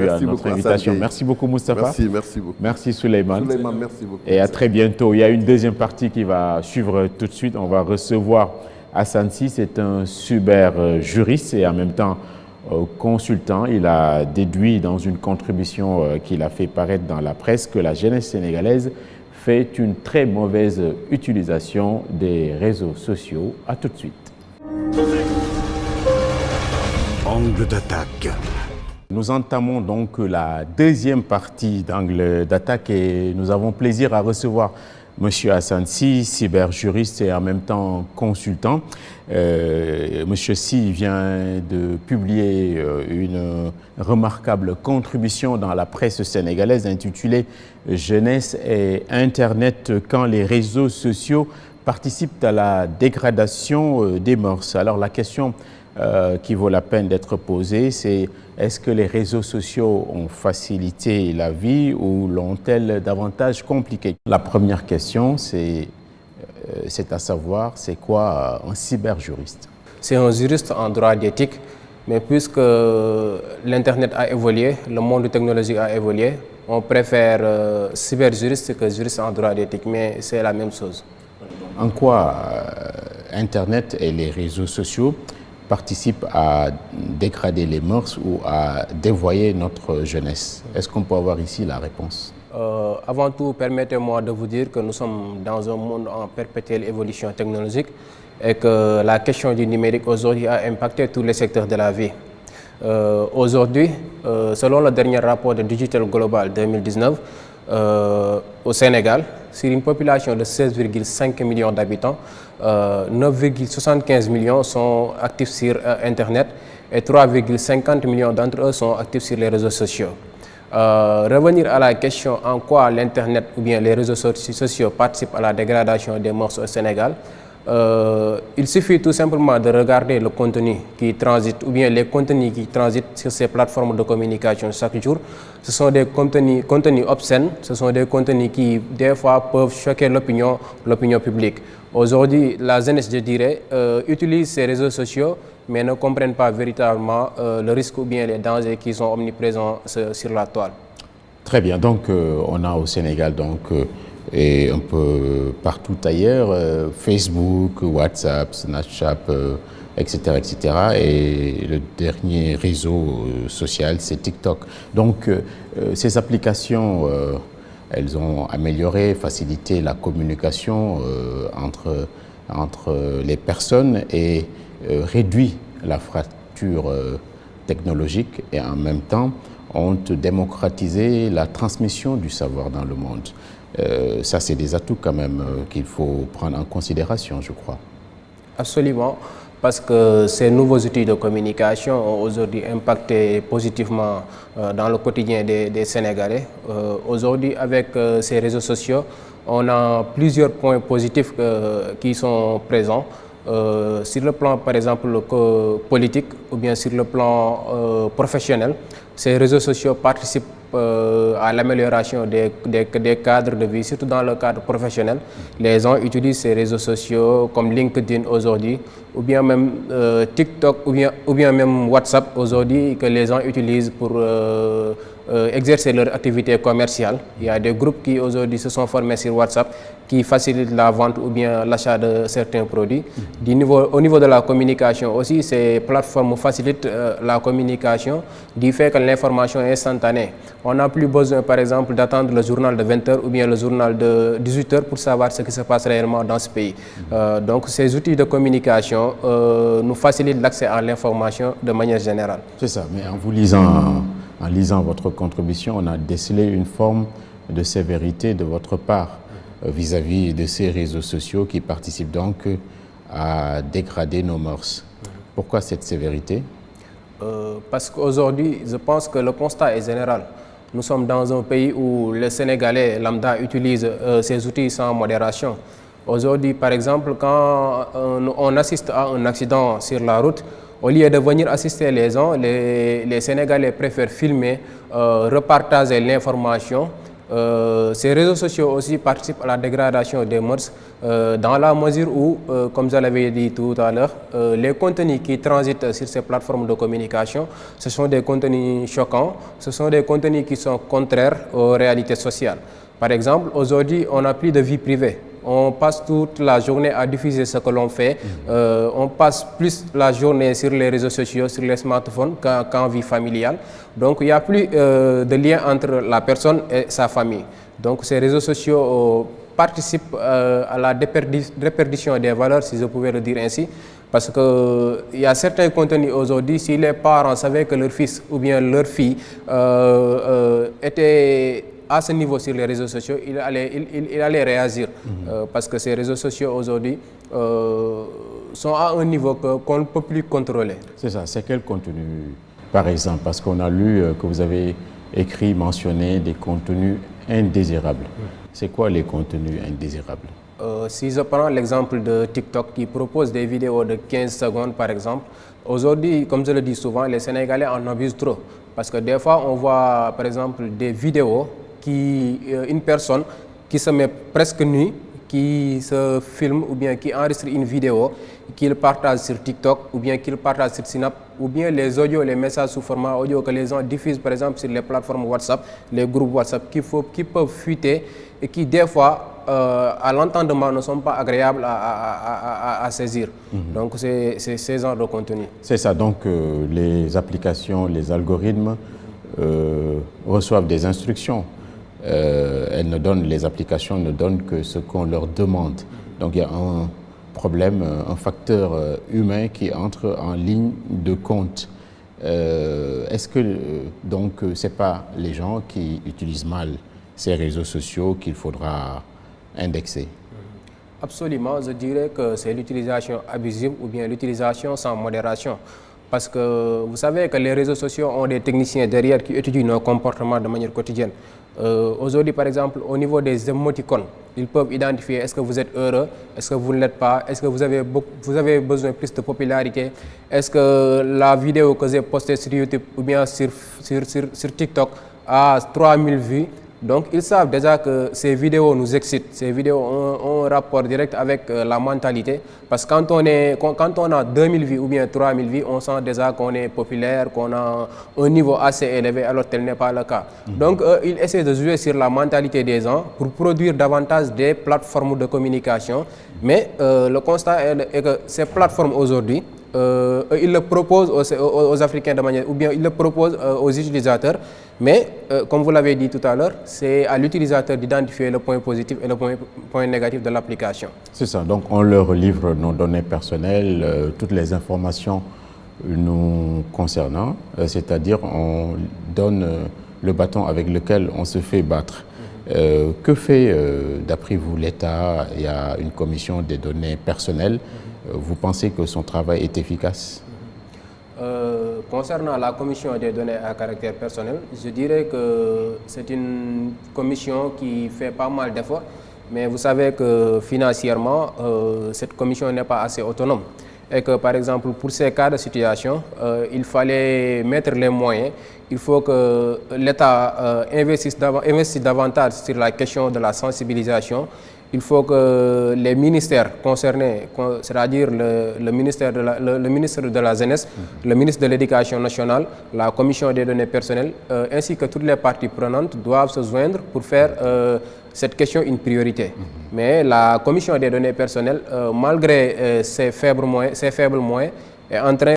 répondu à notre invitation. Merci beaucoup, Moustapha. Merci beaucoup. Merci, Souleymane. Souleymane, merci beaucoup. Et à très bientôt. Il y a une deuxième partie qui va suivre tout de suite. On va recevoir Hassan Sy. C'est un super juriste et en même temps consultant. Il a déduit dans une contribution qu'il a fait paraître dans la presse que la jeunesse sénégalaise fait une très mauvaise utilisation des réseaux sociaux. À tout de suite. Angle d'attaque. Nous entamons donc la deuxième partie d'Angle d'attaque et nous avons plaisir à recevoir Monsieur Hassan Sy, cyberjuriste et en même temps consultant. Monsieur Sy vient de publier une remarquable contribution dans la presse sénégalaise intitulée « Jeunesse et Internet quand les réseaux sociaux participent à la dégradation des mœurs ». Alors la question qui vaut la peine d'être posée, c'est est-ce que les réseaux sociaux ont facilité la vie ou l'ont-elles davantage compliqué? La première question, c'est à savoir, c'est quoi un cyberjuriste? C'est un juriste en droit d'éthique, mais puisque l'Internet a évolué, le monde technologique a évolué, on préfère cyberjuriste que juriste en droit d'éthique, mais c'est la même chose. En quoi Internet et les réseaux sociaux participent à dégrader les mœurs ou à dévoyer notre jeunesse? Est-ce qu'on peut avoir ici la réponse? Avant tout, permettez-moi de vous dire que nous sommes dans un monde en perpétuelle évolution technologique et que la question du numérique aujourd'hui a impacté tous les secteurs de la vie. Aujourd'hui, selon le dernier rapport de Digital Global 2019, au Sénégal, sur une population de 16,5 millions d'habitants, 9,75 millions sont actifs sur Internet et 3,50 millions d'entre eux sont actifs sur les réseaux sociaux. Revenir à la question en quoi l'Internet ou bien les réseaux sociaux participent à la dégradation des mœurs au Sénégal, il suffit tout simplement de regarder le contenu qui transite ou bien les contenus qui transitent sur ces plateformes de communication chaque jour. Ce sont des contenus obscènes, ce sont des contenus qui des fois peuvent choquer l'opinion publique. Aujourd'hui, la jeunesse, je dirais, utilise ces réseaux sociaux mais ne comprennent pas véritablement le risque ou bien les dangers qui sont omniprésents sur la toile. Très bien, donc on a au Sénégal et un peu partout ailleurs, Facebook, WhatsApp, Snapchat, etc., etc. Et le dernier réseau social, c'est TikTok. Donc, ces applications, elles ont amélioré, facilité la communication entre les personnes et réduit la fracture technologique et en même temps ont démocratisé la transmission du savoir dans le monde. Ça, c'est des atouts quand même qu'il faut prendre en considération, je crois. Absolument, parce que ces nouveaux outils de communication ont aujourd'hui impacté positivement dans le quotidien des Sénégalais. Aujourd'hui, avec ces réseaux sociaux, on a plusieurs points positifs qui sont présents. Sur le plan, par exemple, politique ou bien sur le plan professionnel, ces réseaux sociaux participent à l'amélioration des cadres de vie, surtout dans le cadre professionnel. Les gens utilisent ces réseaux sociaux comme LinkedIn aujourd'hui, ou bien même TikTok, ou bien même WhatsApp aujourd'hui, que les gens utilisent pour exercer leur activité commerciale. Il y a des groupes qui aujourd'hui se sont formés sur WhatsApp qui facilitent la vente ou bien l'achat de certains produits. Au niveau de la communication aussi, ces plateformes facilitent la communication du fait que l'information est instantanée. On n'a plus besoin, par exemple, d'attendre le journal de 20h ou bien le journal de 18h pour savoir ce qui se passe réellement dans ce pays. Donc ces outils de communication nous facilitent l'accès à l'information de manière générale. C'est ça, mais en lisant votre contribution, on a décelé une forme de sévérité de votre part vis-à-vis de ces réseaux sociaux qui participent donc à dégrader nos mœurs. Pourquoi cette sévérité? Parce qu'aujourd'hui, je pense que le constat est général. Nous sommes dans un pays où les Sénégalais lambda utilisent ces outils sans modération. Aujourd'hui, par exemple, quand on assiste à un accident sur la route, au lieu de venir assister les gens, les Sénégalais préfèrent filmer, repartager l'information Ces réseaux sociaux aussi participent à la dégradation des mœurs dans la mesure où, comme je l'avais dit tout à l'heure, les contenus qui transitent sur ces plateformes de communication, ce sont des contenus choquants, ce sont des contenus qui sont contraires aux réalités sociales. Par exemple, aujourd'hui, on n'a plus de vie privée. On passe toute la journée à diffuser ce que l'on fait. On passe plus la journée sur les réseaux sociaux, sur les smartphones qu'en vie familiale. Donc, il n'y a plus de lien entre la personne et sa famille. Donc, ces réseaux sociaux participent à la déperdition des valeurs, si je pouvais le dire ainsi. Parce qu'il y a certains contenus aujourd'hui, si les parents savaient que leur fils ou bien leur fille était à ce niveau sur les réseaux sociaux, il allait réagir. Parce que ces réseaux sociaux aujourd'hui sont à un niveau qu'on ne peut plus contrôler. C'est ça, c'est quel contenu par exemple? Parce qu'on a lu que vous avez écrit, mentionné des contenus indésirables. C'est quoi les contenus indésirables? Si je prends l'exemple de TikTok qui propose des vidéos de 15 secondes par exemple, aujourd'hui, comme je le dis souvent, les Sénégalais en abusent trop. Parce que des fois, on voit par exemple des vidéos une personne qui se met presque nue, qui se filme ou bien qui enregistre une vidéo, qu'il partage sur TikTok ou bien qu'il partage sur Snap, ou bien les audios, les messages sous format audio que les gens diffusent par exemple sur les plateformes WhatsApp, les groupes WhatsApp qui peuvent fuiter et qui des fois à l'entendement ne sont pas agréables à saisir. Donc c'est ces genres de contenu. C'est ça, donc les applications, les algorithmes reçoivent des instructions. Les applications ne donnent que ce qu'on leur demande. Donc il y a un problème, un facteur humain qui entre en ligne de compte. Est-ce que donc c'est pas les gens qui utilisent mal ces réseaux sociaux qu'il faudra indexer? Absolument, je dirais que c'est l'utilisation abusive ou bien l'utilisation sans modération. Parce que vous savez que les réseaux sociaux ont des techniciens derrière qui étudient nos comportements de manière quotidienne. Aujourd'hui, par exemple, au niveau des émoticônes, ils peuvent identifier est-ce que vous êtes heureux, est-ce que vous ne l'êtes pas, est-ce que vous avez besoin de plus de popularité, est-ce que la vidéo que j'ai postée sur YouTube ou bien sur TikTok a 3000 vues. Donc, ils savent déjà que ces vidéos nous excitent. Ces vidéos ont un rapport direct avec la mentalité. Parce que quand on a 2000 vues ou bien 3000 vues, on sent déjà qu'on est populaire, qu'on a un niveau assez élevé, alors tel n'est pas le cas. Donc, ils essaient de jouer sur la mentalité des gens pour produire davantage des plateformes de communication. Mais le constat est que ces plateformes aujourd'hui, ils le proposent aux Africains de manière, ou bien ils le proposent aux utilisateurs, mais comme vous l'avez dit tout à l'heure, c'est à l'utilisateur d'identifier le point positif et le point négatif de l'application. C'est ça, donc on leur livre nos données personnelles, toutes les informations nous concernant, c'est-à-dire on donne le bâton avec lequel on se fait battre. Que fait, d'après vous, l'État? Il y a une commission des données personnelles. Vous pensez que son travail est efficace? Concernant la commission des données à caractère personnel, je dirais que c'est une commission qui fait pas mal d'efforts, mais vous savez que financièrement, cette commission n'est pas assez autonome. Et que par exemple, pour ces cas de situation, il fallait mettre les moyens. Il faut que l'État investisse davantage sur la question de la sensibilisation. Il faut que les ministères concernés, c'est-à-dire le ministre de la Jeunesse, le ministre de l'Éducation nationale, la commission des données personnelles, ainsi que toutes les parties prenantes doivent se joindre pour faire cette question une priorité. Mais la commission des données personnelles, malgré ses faibles moyens, est en train